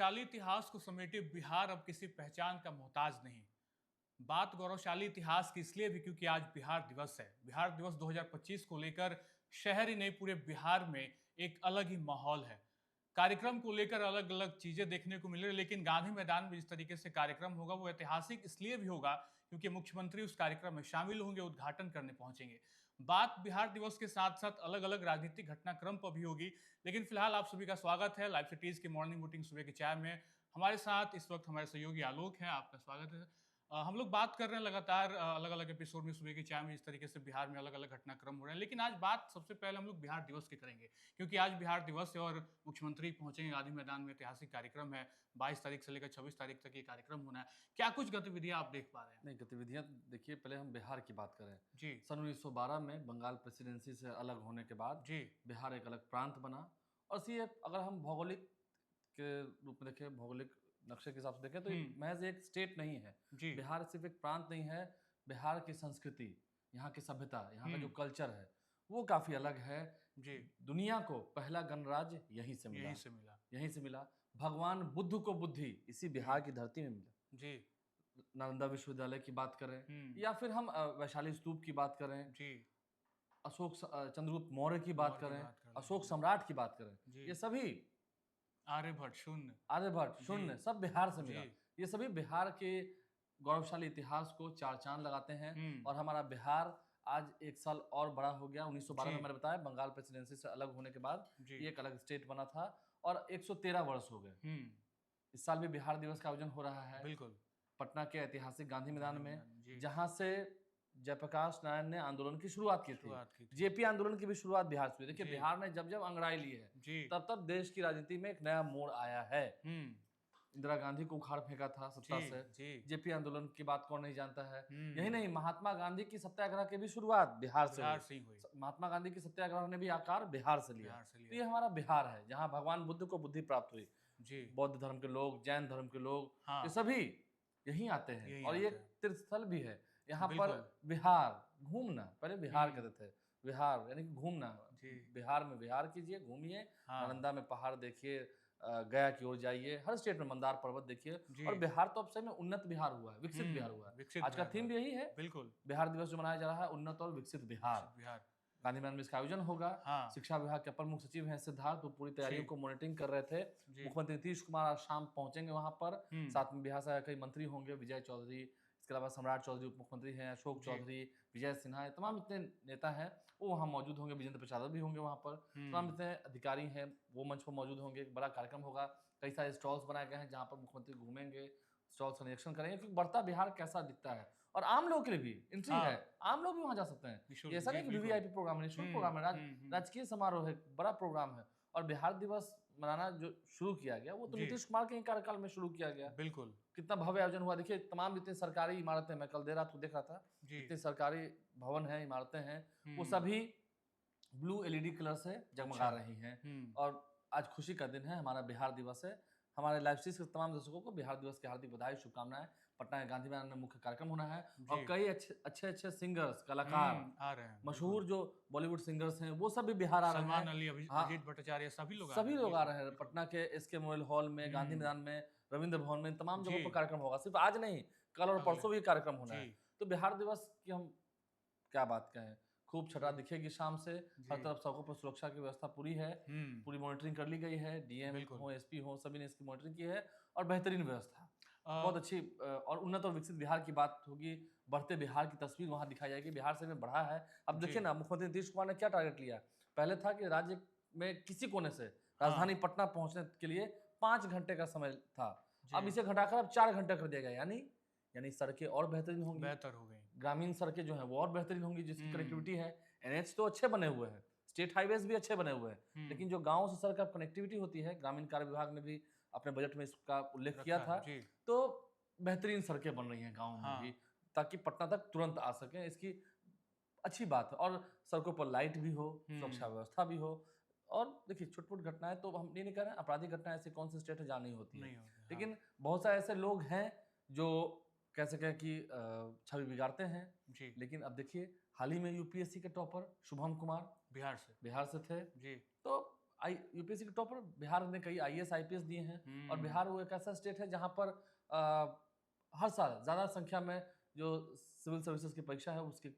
गौरवशाली इतिहास को समेटे बिहार अब किसी पहचान का मोहताज नहीं। बात गौरवशाली इतिहास की इसलिए भी क्योंकि आज बिहार दिवस है। बिहार दिवस 2025 को लेकर शहर ही नहीं पूरे बिहार में एक अलग ही माहौल है। कार्यक्रम को लेकर अलग अलग चीजें देखने को मिल रही है, लेकिन गांधी मैदान में जिस तरीके से कार्यक्रम होगा वो ऐतिहासिक इसलिए भी होगा क्योंकि मुख्यमंत्री उस कार्यक्रम में शामिल होंगे, उद्घाटन करने पहुंचेंगे। बात बिहार दिवस के साथ साथ अलग अलग राजनीतिक घटनाक्रम पर भी होगी, लेकिन फिलहाल आप सभी का स्वागत है लाइव सिटीज की मॉर्निंग मीटिंग सुबह की चाय में। हमारे साथ इस वक्त हमारे सहयोगी आलोक हैं, आपका स्वागत है। हम लोग बात कर रहे हैं लगातार अलग अलग एपिसोड में सुबह की चाय में, इस तरीके से बिहार में अलग अलग घटनाक्रम हो रहे हैं, लेकिन आज बात सबसे पहले हम लोग बिहार दिवस की करेंगे क्योंकि आज बिहार दिवस है और मुख्यमंत्री पहुंचेंगे गांधी मैदान में। ऐतिहासिक कार्यक्रम है, 22 तारीख से लेकर 26 तारीख तक ये कार्यक्रम होना है। क्या कुछ गतिविधियां आप देख पा रहे हैं? नहीं, गतिविधियां देखिए, पहले हम बिहार की बात करें। जी सन 1912 में बंगाल प्रेसिडेंसी से अलग होने के बाद जी बिहार एक अलग प्रांत बना। और सी अगर हम भौगोलिक के रूप में देखें, भौगोलिक नक्शे के हिसाब से देखें तो ये महज एक स्टेट नहीं है। जी बिहार सिर्फ एक प्रांत नहीं है। बिहार की संस्कृति, यहाँ की सभ्यता, यहाँ का जो कल्चर है वो काफ़ी अलग है। जी दुनिया को पहला गणराज्य यहीं से मिला। यहीं से मिला। यहीं से मिला। भगवान बुद्ध को बुद्धि इसी बिहार की धरती में मिला। जी नालंदा विश्वविद्यालय की बात करें हम्म या फिर हम वैशाली स्तूप की बात करें, जी चंद्रगुप्त मौर्य की बात मौर्य की करें, बात कर लें। अशोक सम्राट की बात करें, जी ये सभी, आर्यभट्ट शून्य। आर्यभट्ट, जी शून्य, सब बिहार से मिला। जी ये सभी बिहार के गौरवशाली इतिहास को चार चांद लगाते हैं। हम्म और हमारा बिहार आज एक साल और बड़ा हो गया। 1912 में जी मैंने बताया, बंगाल प्रेसिडेंसी से अलग होने के बाद जी ये एक अलग स्टेट बना था और 113 वर्ष हो गए। हम्म इस साल भी बिहार दिवस का आयोजन हो रहा है बिल्कुल। पटना के ऐतिहासिक गांधी मैदान में, जी जहां से जयप्रकाश नारायण ने आंदोलन की शुरुआत की थी। शुरुआत की थी। जेपी आंदोलन की भी शुरुआत बिहार से हुई। देखिए, जी बिहार ने जब जब अंगड़ाई ली है जी तब तब देश की राजनीति में एक नया मोड़ आया है। हम्म इंदिरा गांधी को उखाड़ फेंका था सत्ता जी से। जी जेपी आंदोलन की बात कौन नहीं जानता है। यही हम्म नहीं, महात्मा गांधी की सत्याग्रह की भी शुरुआत बिहार से बिहार हुई। से ही हुई। महात्मा गांधी की सत्याग्रह ने भी आकार बिहार से लिया। बिहार से तो लिया। ये हमारा बिहार है, जहाँ भगवान बुद्ध को बुद्धि प्राप्त हुई। जी बौद्ध धर्म के लोग, जैन धर्म के लोग, ये हाँ सभी यहीं आते हैं। यही और ये आता एक है। तीर्थ स्थल भी है। यहाँ पर बिल्कुल। विहार, घूमना, पहले बिहार हम्म कहते थे, विहार यानी कि घूमना। जी बिहार में विहार कीजिए, घूमिए, हाँ नालंदा में पहाड़ देखिए, गया की ओर जाइए, हर स्टेट में मंदार पर्वत देखिए। जी और बिहार तो अब सही में उन्नत बिहार हुआ है, विकसित बिहार हुआ है। विकसित आज का बिहार थीम हुआ। भी यही है। बिल्कुल। बिहार दिवस जो मनाया जा रहा है, उन्नत और विकसित विकसित बिहार। बिहार। गांधी मैदान में इसका आयोजन होगा। हाँ शिक्षा विभाग के अपर मुख्य सचिव हैं सिद्धार्थ, वो पूरी तैयारियों जी को मॉनिटरिंग कर रहे थे। जी मुख्यमंत्री नीतीश कुमार आज शाम पहुंचेंगे वहां पर। हम्म साथ में बिहार से कई मंत्री होंगे, विजय चौधरी, इसके अलावा सम्राट चौधरी उप मुख्यमंत्री हैं, अशोक जी चौधरी, विजय सिन्हा, ये तमाम जितने नेता हैं वो वहाँ मौजूद होंगे। विजेंद्र प्रसाद भी होंगे वहाँ पर। तमाम जितने अधिकारी हैं वो मंच पर मौजूद होंगे। एक बड़ा कार्यक्रम होगा। कई सारे स्टॉल्स बनाए गए हैं जहाँ पर मुख्यमंत्री घूमेंगे, स्टॉल्स का निरीक्षण करेंगे कि बढ़ता बिहार कैसा दिखता है। और आम लोगों के लिए भी एंट्री है, हाँ आम लोग भी वहाँ जा सकते हैं। ये निःशुल्क। ऐसा जी नहीं कि बिल्कुल। वीवीआईपी प्रोग्राम है, निःशुल्क प्रोग्राम है, हम्म राजकीय समारोह है, बड़ा प्रोग्राम है। और बिहार दिवस मनाना जो शुरू किया गया वो तो जी नीतीश कुमार के ही कार्यकाल में शुरू किया गया। बिल्कुल। कितना भव्य आयोजन हुआ। देखिए, तमाम जितनी सरकारी इमारतें, मैं कल देर रात को देख रहा था, जी जितनी सरकारी भवन है, इमारतें हैं, वो हम्म सभी ब्लू एलईडी कलर से जगमगा अच्छा। रही हैं। हम्म और आज खुशी का दिन है, हमारा बिहार दिवस है। हमारे लाइव स्ट्रीम के तमाम दर्शकों को बिहार दिवस की हार्दिक बधाई, शुभकामनाएं। पटना के गांधी मैदान में मुख्य कार्यक्रम होना है जी और कई अच्छे अच्छे सिंगर्स, कलाकार, आ रहे हैं मशहूर बिल्कुल। जो बॉलीवुड सिंगर्स हैं वो सब भी बिहार आ रहे सलमान हैं। अली, हाँ, अभिजीत भट्टाचार्य, सभी लोग आ रहे सभी हैं। लोग आ बिल्कुल रहे हैं। बिल्कुल। पटना के एसके मोबाइल हॉल में, गांधी हम्म मैदान में, रविंद्र भवन में, तमाम जी जगहों पर कार्यक्रम होगा। सिर्फ आज नहीं, कल और अगले। परसों भी कार्यक्रम होना जी है। तो बिहार दिवस की हम क्या बात कहें, खूब छटा जी दिखेगी शाम से। हर जी तरफ सड़कों पर सुरक्षा की व्यवस्था पूरी है, पूरी मॉनिटरिंग कर ली गई है। डीएम बिल्कुल। हो, एसपी हो, सभी ने इसकी मॉनिटरिंग की है और बेहतरीन व्यवस्था, बहुत अ, अच्छी। और उन्नत और विकसित बिहार की बात होगी। बढ़ते बिहार की तस्वीर वहाँ दिखाई जाएगी। बिहार से में बढ़ा है। अब जी देखिए ना, मुख्यमंत्री नीतीश कुमार ने क्या टारगेट लिया। पहले था कि राज्य में किसी कोने से हाँ राजधानी पटना पहुंचने के लिए 5 घंटे का समय था। जी अब इसे घटाकर अब 4 घंटे कर दिया गया। यानी सड़कें और बेहतरीन होंगी, बेहतर हो गई। ग्रामीण सड़कें जो हैं वो और बेहतरीन होंगी, जिसकी हम्म कनेक्टिविटी है। एनएच तो अच्छे बने हुए हैं, स्टेट हाईवेज भी अच्छे बने हुए हैं, लेकिन जो गाँव से सड़क का कनेक्टिविटी होती है, ग्रामीण कार्य विभाग ने भी अपने बजट में इसका उल्लेख किया रखा था। है। जी तो बेहतरीन सड़कें बन रही हैं गाँव में भी, हाँ ताकि पटना तक तुरंत आ सकें। इसकी अच्छी बात है। और सड़कों पर लाइट भी हो, सुरक्षा व्यवस्था भी हो। और देखिए, छुटपुट घटनाएं तो हम ये नहीं कह रहे हैं, आपराधिक घटनाएं ऐसी कौन सी स्टेट है जहाँ नहीं होती है, नहीं होते। हाँ लेकिन बहुत सारे ऐसे लोग हैं जो कह सकें कि छवि बिगाड़ते हैं। जी लेकिन अब देखिए, हाल ही में यूपीएससी के टॉपर शुभम कुमार बिहार से। बिहार से थे। जी तो यूपीएससी के टॉपर बिहार ने कई आईएएस आईपीएस दिए हैं, और हम्म, बिहार वो एक ऐसा स्टेट है जहाँ पर हर साल ज्यादा संख्या में जो सिविल सर्विसेज की परीक्षा है उसकी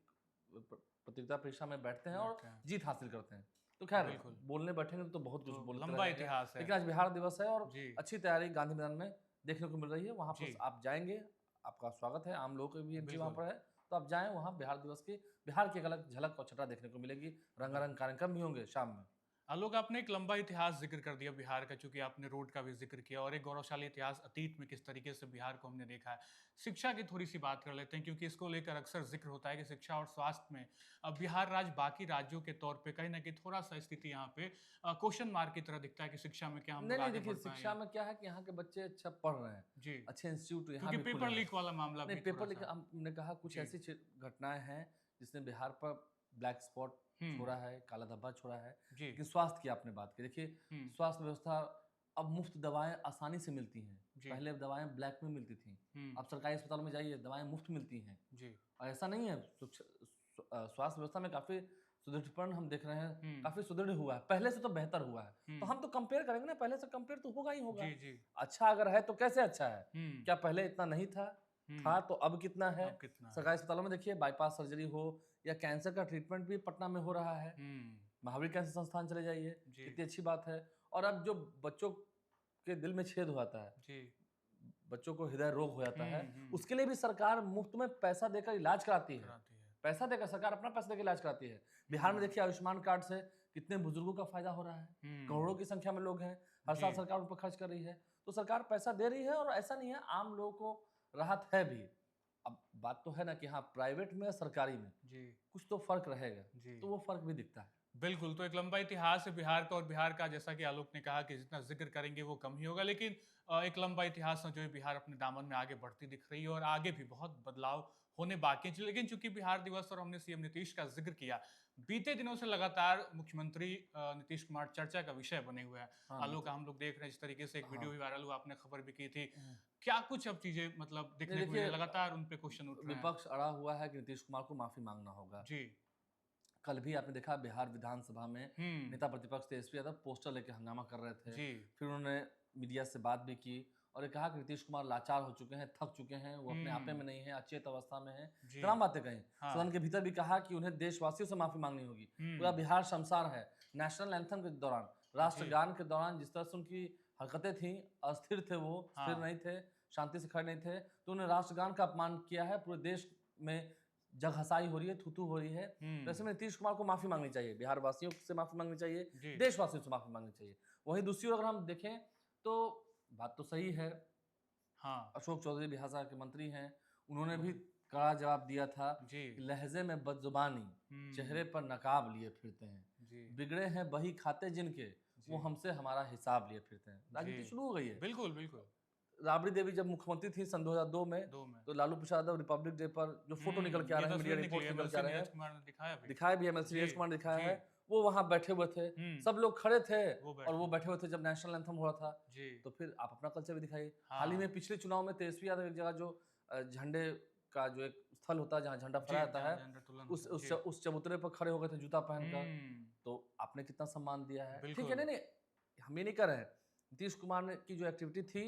प्रतियोगिता परीक्षा में बैठते हैं और बैठते हैं। जीत हासिल करते हैं। तो खैर बिल्कुल। बोलने बैठेंगे तो बहुत कुछ तो बोलते लंबा रहेंगे, इतिहास है। लेकिन आज बिहार दिवस है और जी अच्छी तैयारी गांधी मैदान में देखने को मिल रही है। वहाँ पर जी आप जाएंगे, आपका स्वागत है, आम लोगों की भी एंट्री वहाँ बिल्कुल। पर है, तो आप जाएं वहाँ बिहार दिवस की बिहार की एक अलग झलक और छटा देखने को मिलेगी। रंगारंग कार्यक्रम भी होंगे शाम में। आलोक, आपने एक लंबा इतिहास जिक्र कर दिया बिहार का, चूंकि आपने रोड का भी जिक्र किया और एक गौरवशाली इतिहास अतीत में किस तरीके से बिहार को हमने देखा है। शिक्षा की थोड़ी सी बात कर लेते हैं, क्योंकि इसको लेकर अक्सर जिक्र होता है कि शिक्षा और स्वास्थ्य में अब बिहार राज्य बाकी राज्यों के तौर पे कहीं ना कहीं थोड़ा सा स्थिति यहाँ पे क्वेश्चन मार्क की तरह दिखता है कि शिक्षा में क्या हम नहीं लोग नहीं, आगे देखिए बढ़ पाए शिक्षा हैं। में क्या है कि यहाँ के बच्चे अच्छा पढ़ रहे हैं, जी, अच्छे इंस्टीट्यूट यहाँ क्योंकि भी खुले पेपर हैं। लीक वाला मामला नहीं, भी पेपर थोड़ा लीक सा। हमने कहा कुछ जी। ऐसी घटनाएं हैं जिसने बिहार पर ब्लैक स्पॉट छोड़ा है, काला धब्बा छोड़ा है। जी। लेकिन स्वास्थ्य की आपने बात की, देखिए स्वास्थ्य व्यवस्था अब मुफ्त दवाएं आसानी से मिलती हैं। जी। पहले दवाएं ब्लैक में मिलती थी, अब सरकारी अस्पतालों में जाइए दवाएं मुफ्त मिलती हैं। जी। और ऐसा नहीं है, स्वास्थ्य व्यवस्था में काफी सुदृढ़ीकरण हम देख रहे हैं, काफी सुदृढ़ हुआ है, पहले से तो बेहतर हुआ है। तो हम तो कंपेयर करेंगे ना, पहले से कंपेयर तो होगा ही होगा। जी जी। अच्छा अगर है तो कैसे अच्छा है, क्या पहले इतना नहीं था, था तो अब कितना है। अब कितना है? सरकारी अस्पतालों में देखिए बाईपास सर्जरी हो या कैंसर का ट्रीटमेंट भी पटना में हो रहा है। महावीर कैंसर संस्थान चले जाइए, जी। कितनी अच्छी बात है। और अब जो बच्चों के दिल में छेद हो जाता है, जी। बच्चों को हृदय रोग हो जाता है, हम्म। उसके लिए भी सरकार मुफ्त में पैसा देकर इलाज कराती है। कराती है। पैसा देकर सरकार अपना पैसा देकर इलाज कराती है। बिहार में देखिए आयुष्मान कार्ड से कितने बुजुर्गों का फायदा हो रहा है, करोड़ों की संख्या में लोग हैं, हर साल जी। सरकार उन पर खर्च कर रही है। तो सरकार पैसा दे रही है और ऐसा नहीं है, आम लोगों को राहत है भी। अब बात तो है ना कि हाँ प्राइवेट में सरकारी में जी। कुछ तो फर्क रहेगा, जी। तो वो फर्क भी दिखता है। बिल्कुल, तो एक लंबा इतिहास है बिहार का, और बिहार का जैसा कि आलोक ने कहा कि जितना जिक्र करेंगे वो कम ही होगा, लेकिन एक लंबा इतिहास है जो है बिहार अपने दामन में आगे बढ़ती दिख रही है और आगे भी बहुत बदलाव होने बाकी हैं। लेकिन चूंकि बिहार दिवस और हमने सीएम नीतीश का जिक्र किया, बीते दिनों से लगातार मुख्यमंत्री नीतीश कुमार चर्चा का विषय बने हुए हैं। हाँ, आलोक, हम लोग देख रहे हैं जिस तरीके से एक वीडियो हाँ। भी वायरल हुआ, आपने खबर भी की थी, हम्म। क्या कुछ अब चीजें मतलब दिखने को मिल रही है? लगातार उन पे क्वेश्चन उठ रहे हैं। विपक्ष अड़ा हुआ है कि नीतीश कुमार को माफी मांगना होगा। जी। कल भी आपने देखा बिहार विधानसभा में नेता प्रतिपक्ष तेजस्वी यादव पोस्टर लेकर हंगामा कर रहे थे। जी। फिर उन्होंने मीडिया से बात भी की और ये कहा कि नीतीश कुमार लाचार हो चुके हैं, थक चुके हैं, वो अपने आपे में नहीं है, अचेत अवस्था में है, जी। तमाम बातें कही। हाँ। सदन के भीतर भी कहा कि उन्हें देशवासियों से माफी मांगनी होगी। पूरा बिहार शमशार है। नेशनल एंथम के दौरान, राष्ट्रगान के दौरान जिस तरह से उनकी हरकतें थी, अस्थिर थे, वो स्थिर नहीं थे, शांति से खड़े नहीं थे, तो उन्होंने राष्ट्रगान का अपमान किया है। पूरे देश में जगहसाई हो रही है, थूथू हो रही है। तो ऐसे में नीतीश कुमार को माफी मांगनी चाहिए, बिहार वासियों से माफी मांगनी चाहिए, देशवासियों से माफी मांगनी चाहिए। वहीं दूसरी ओर अगर हम देखें तो बात तो सही है। हाँ। अशोक चौधरी बिहार सरकार के मंत्री हैं, उन्होंने भी कड़ा जवाब दिया था कि लहजे में बदजुबानी, चेहरे पर नकाब लिए फिरते हैं, बिगड़े हैं बही खाते जिनके, वो हमसे हमारा हिसाब लिए फिरते हैं। राजनीति शुरू हो गई है। बिल्कुल बिल्कुल। राबड़ी देवी जब मुख्यमंत्री थी सन 2002 में, तो लालू प्रसाद यादव रिपब्लिक डे पर जो फोटो निकल के आ रहे हैं, मीडिया रिपोर्ट निकल के आ रहे हैं, दिखाया भी एमएलसी नीरज कुमार ने दिखाया है, वो वहां बैठे हुए थे, सब लोग खड़े थे और वो बैठे हुए थे जब नेशनल एंथम हो रहा था। तो फिर आप अपना कल्चर भी दिखाइए। हाल ही में पिछले चुनाव में तेजस्वी यादव एक जगह जो झंडे का जो एक स्थल होता है जहाँ झंडा फहराया जाता है, उस चबूतरे पर खड़े हो गए थे जूता पहनकर। तो आपने कितना सम्मान दिया है। ठीक है, नहीं हम ये नहीं कर रहे हैं। नीतीश कुमार ने की जो एक्टिविटी थी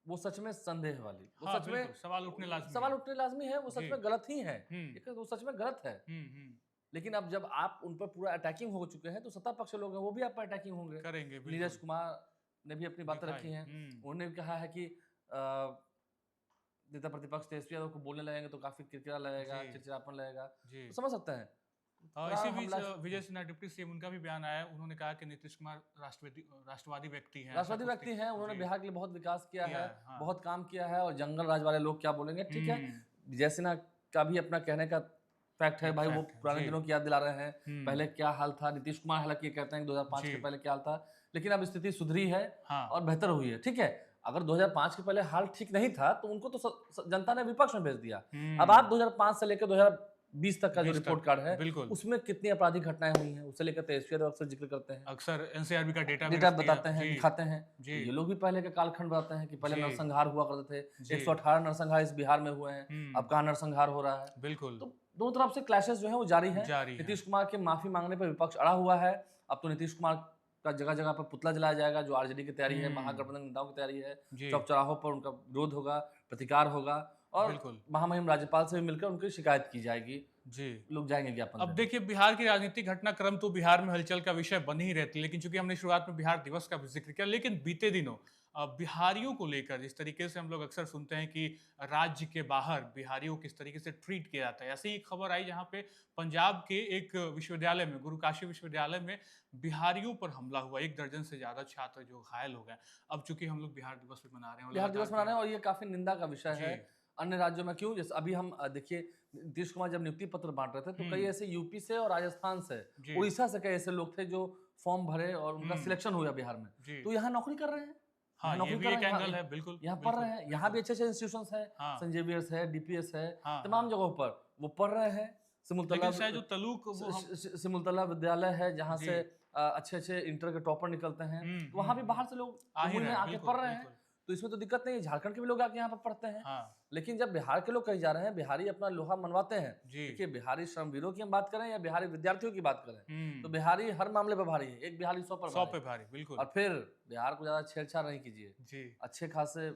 वो सच में संदेह वाली, वो सच में सवाल उठने लाजमी है, वो सच में गलत ही है, वो सच में गलत है। लेकिन अब जब आप उन पर पूरा अटैकिंग हो चुके हैं तो सत्ता पक्ष लोग हैं वो भी आप पर अटैकिंग होंगे, करेंगे। नीरज कुमार ने भी अपनी बातें रखी हैं, उन्होंने भी कहा है कि नेता प्रतिपक्ष तेजस्वी यादव को बोलने लगेंगे तो काफी किरकिरा लगेगा, चिड़चिड़ापन लगेगा, तो समझ सकते हैं। इसी बीच विजय सिन्हा डिप्टी सीएम, उनका भी बयान आया, उन्होंने कहा कि नीतीश कुमार राष्ट्रवादी व्यक्ति हैं, उन्होंने बिहार के लिए बहुत विकास किया है, बहुत काम किया है, और जंगल राज वाले लोग क्या बोलेंगे। ठीक है, विजय सिन्हा का भी अपना कहने का फैक्ट है भाई, वो पुराने दिनों की याद दिला रहे हैं, पहले क्या हाल था। नीतीश कुमार हालांकि कहते हैं 2005 के पहले क्या हाल था, लेकिन अब स्थिति सुधरी है और बेहतर हुई है। ठीक है, अगर 2005 के पहले हाल ठीक नहीं था तो उनको तो जनता ने विपक्ष में भेज दिया। अब आप 2005 से लेकर 2020 तक का जो रिपोर्ट कार्ड है उसमें कितनी आपराधिक घटनाएं हुई हैं, उससे लेकर तेजस्वी यादव अक्सर जिक्र करते हैं, अक्सर एनसीआरबी का डेटा बताते हैं, दिखाते हैं। ये लोग भी पहले के कालखंड बताते हैं कि पहले नरसंहार हुआ करते थे, 118 नरसंहार इस बिहार में हुए हैं, अब कहाँ नरसंहार हो रहा है। बिल्कुल, तो दोनों तरफ से क्लैशेस जो है वो जारी है। नीतीश कुमार के माफी मांगने पर विपक्ष अड़ा हुआ है। अब तो नीतीश कुमार का जगह जगह पर पुतला जलाया जाएगा, जो आरजेडी की तैयारी है, हम्म। महागठबंधन नेताओं की तैयारी है। जी चौक चौराहों पर उनका विरोध होगा, प्रतिकार होगा और बिल्कुल महामहिम राज्यपाल से भी मिलकर उनकी शिकायत की जाएगी। जी। लोग जाएंगे ज्ञापन अब देने। देखिए बिहार की राजनीतिक घटनाक्रम तो बिहार में हलचल का विषय बन ही रहती है, लेकिन चूंकि हमने शुरुआत में बिहार दिवस का भी जिक्र किया, लेकिन बीते दिनों बिहारियों को लेकर जिस तरीके से हम लोग अक्सर सुनते हैं कि राज्य के बाहर बिहारियों को किस तरीके से ट्रीट किया जाता है, ऐसी ही खबर आई जहां पे पंजाब के एक विश्वविद्यालय में, गुरु काशी विश्वविद्यालय में बिहारियों पर हमला हुआ। 1 दर्जन से ज्यादा छात्र जो घायल हो गए। अब चूंकि हम लोग बिहार दिवस भी मना रहे हैं और बिहार दिवस लगातार मना रहे हैं और ये काफी निंदा का विषय जी। है। अन्य राज्यों में क्यों, जैसे अभी हम देखिए नीतीश कुमार जब नियुक्ति पत्र बांट रहे थे तो कई ऐसे यूपी से और राजस्थान से, जी। उड़ीसा से कई ऐसे लोग थे जो फॉर्म भरे और उनका सिलेक्शन हुआ बिहार में, जी। तो यहाँ नौकरी कर रहे हैं। हाँ, यहाँ ये नौकरी भी कर एक रहे हैं, एंगल है, बिल्कुल यहाँ पढ़ रहे हैं, यहाँ भी बिल्कुल। अच्छे इंस्टीट्यूशंस है, हाँ। सेंट जेवियर्स है, डीपीएस है, हाँ, तमाम हाँ। जगहों पर वो पढ़ रहे हैं। लेकिन शायद जो तलुक वो हम सिमुलतला विद्यालय है जहाँ जी। से अच्छे अच्छे इंटर के टॉपर निकलते हैं, तो वहाँ भी बाहर से लोग आ ही जमुई में रहे हैं, आके बिल्कुल, पढ़ रहे हैं, बिल्कुल। तो इसमें तो दिक्कत नहीं है। झारखंड के भी लोग आके यहाँ पर पढ़ते हैं। हाँ, लेकिन जब बिहार के लोग कहीं जा रहे हैं, बिहारी अपना लोहा मनवाते हैं। जी। देखिए बिहारी श्रमवीरों की हम बात करें या बिहारी विद्यार्थियों की बात करें, तो तो बिहारी हर मामले पर भारी है। एक बिहारी 100 पर 100 भारी पे है। भारी, बिल्कुल और फिर बिहार को ज्यादा छेड़छाड़ नहीं कीजिए। जी अच्छे खासे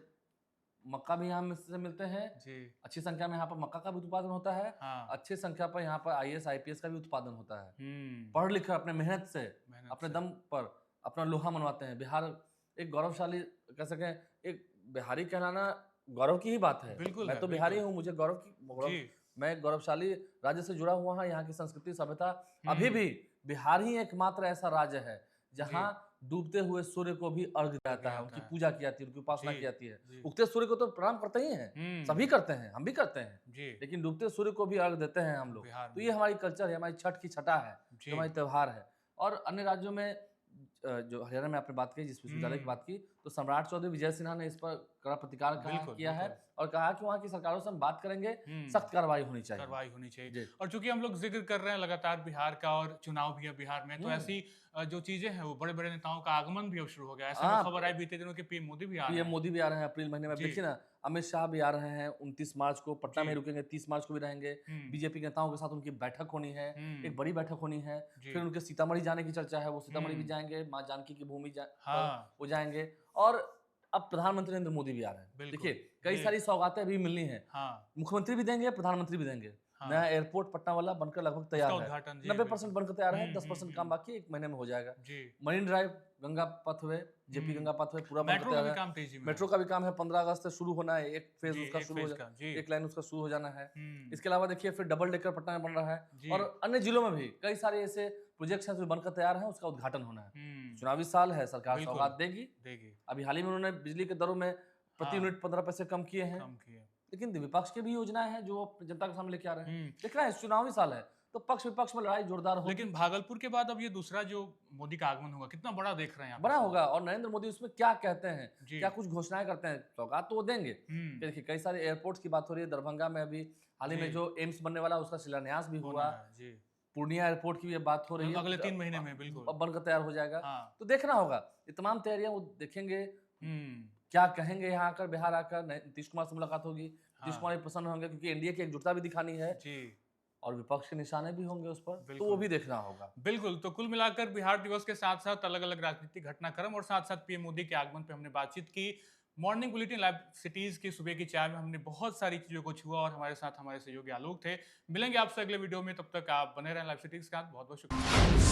मक्का भी यहाँ से मिलते हैं, जी। अच्छी संख्या में यहाँ पर मक्का का भी उत्पादन होता है, हाँ, अच्छी संख्या पर यहाँ पर आईएएस आईपीएस का भी उत्पादन होता है। हम्म, पढ़ लिख कर अपने मेहनत से, मेहनत अपने से। दम पर अपना लोहा मनवाते हैं। बिहार एक गौरवशाली, कह सकें, एक बिहारी कहलाना गौरव की ही बात है। बिल्कुल मैं है, तो बिहारी बिल्कुल। हूँ, मुझे जी मैं एक गौरवशाली राज्य से जुड़ा हुआ हूँ। यहाँ की संस्कृति सभ्यता, अभी हम्म, भी बिहार ही एकमात्र ऐसा राज्य है जहाँ डूबते हुए सूर्य को भी अर्घ दिया जाता है, जाता उनकी है। पूजा की जाती है, उनकी उपासना जी, की जाती है। जी। उगते सूर्य को तो प्रणाम करते ही हैं, हम्म, सभी करते हैं, हम भी करते हैं, जी लेकिन डूबते सूर्य को भी अर्घ देते हैं हम लोग। बिहार तो में। ये हमारी कल्चर है, हमारी छठ की छटा है, जी जो हमारी त्योहार है। और अन्य राज्यों में जो हरियाणा में आपने बात की, जिस विश्वविद्यालय की बात की, तो सम्राट चौधरी विजय सिन्हा ने इस पर कड़ा प्रतिकार बिल्कुल, किया है बिल्कुल। और कहा कि वहाँ की सरकारों से हम बात करेंगे, हम्म, सख्त कार्रवाई होनी चाहिए। कार्रवाई होनी चाहिए। जी। और चूंकि हम लोग जिक्र कर रहे हैं लगातार बिहार का और चुनाव भी है बिहार में, तो ऐसी जो चीजें हैं वो बड़े बड़े नेताओं का आगमन भी अब शुरू हो गया है। ऐसे में हाँ, खबर आई बीते दिनों कि पीएम मोदी भी आ रहे पीएम हैं। मोदी भी आ रहे हैं अप्रैल महीने में। जी। देखिए ना, अमित शाह भी आ रहे हैं 29 मार्च को, पटना जी। में रुकेंगे, 30 मार्च को भी रहेंगे। हम्म, बीजेपी के नेताओं के साथ उनकी बैठक होनी है, हम्म, एक बड़ी बैठक होनी है। जी। फिर उनके सीतामढ़ी जाने की चर्चा है, वो सीतामढ़ी भी हम्म, जाएंगे, माँ जानकी की भूमि हाँ वो जाएंगे। और अब प्रधानमंत्री नरेंद्र मोदी भी आ रहे हैं। बिल्कुल। देखिए कई जी। सारी सौगातें अभी मिलनी है, हाँ, मुख्यमंत्री भी देंगे, प्रधानमंत्री भी देंगे। हाँ। नया एयरपोर्ट पटना वाला बनकर लगभग तैयार उसका है, उद्घाटन, जी, 90% बनकर तैयार है, हम्म, 10% काम बाकी, 1 महीने में हो जाएगा। जी। Marine drive, Ganga pathway, JP हम्म, गंगा पथवे पूरा बनकर मेट्रो का तैयार भी है। काम तेजी में मेट्रो का भी काम है, 15 अगस्त से शुरू होना है, एक फेज जी, उसका एक शुरू हो फेज का, जी। एक लाइन उसका शुरू हो जाना है। हम्म, इसके अलावा देखिए फिर डबल डेकर पटना में बन रहा जी। है, और अन्य जिलों में भी कई सारे ऐसे प्रोजेक्ट्स हैं जो बनकर तैयार हैं, उसका उद्घाटन होना है। हम्म, चुनावी साल है, सरकार बिल्कुल। सौगात देगी। देगी। अभी हाल ही में उन्होंने बिजली के दरों में प्रति हाँ। यूनिट 15 पैसे कम किए हैं, कम किए। लेकिन विपक्ष की भी योजनाएं हैं जो जनता के सामने लेके आ रहे हैं। हम्म, देखना है, चुनावी साल है तो पक्ष विपक्ष में लड़ाई जोरदार होगी। लेकिन भागलपुर के बाद अब ये दूसरा जो मोदी का आगमन होगा, कितना बड़ा देख रहे हैं आप बड़ा इसको? होगा, और नरेंद्र मोदी उसमें क्या कहते हैं, जी। क्या कुछ घोषणाएं करते हैं, सौगात तो वो देंगे। हम्म, देखिए कई सारे एयरपोर्ट्स की बात हो रही है, दरभंगा में अभी हाल ही जी। में जो एम्स बनने वाला है उसका शिलान्यास भी होना हुआ। है, जी। पूर्णिया एयरपोर्ट की भी बात हो रही है, अगले 3 महीने में, बिल्कुल। अब बनकर तैयार हो जाएगा। हाँ। तो देखना होगा, ये तमाम तैयारियां वो देखेंगे, हम्म, क्या कहेंगे यहाँ आकर, बिहार आकर। नीतीश कुमार से मुलाकात होगी, नीतीश हाँ। कुमार भी प्रसन्न होंगे क्योंकि एनडीए की एकजुटता भी दिखानी है, जी और विपक्ष के निशाने भी होंगे उस पर, तो बिल्कुल। वो भी देखना होगा। बिल्कुल। तो कुल मिलाकर बिहार दिवस के साथ साथ अलग अलग राजनीतिक घटनाक्रम और साथ साथ पीएम मोदी के आगमन पे हमने बातचीत की। मॉर्निंग बुलेटिन लाइव सिटीज की सुबह की चाय में हमने बहुत सारी चीजों को छुआ, और हमारे साथ हमारे सहयोगी आलोक थे। मिलेंगे आपसे अगले वीडियो में, तब तक आप बने रहें लाइव सिटीज के साथ। बहुत बहुत शुक्रिया।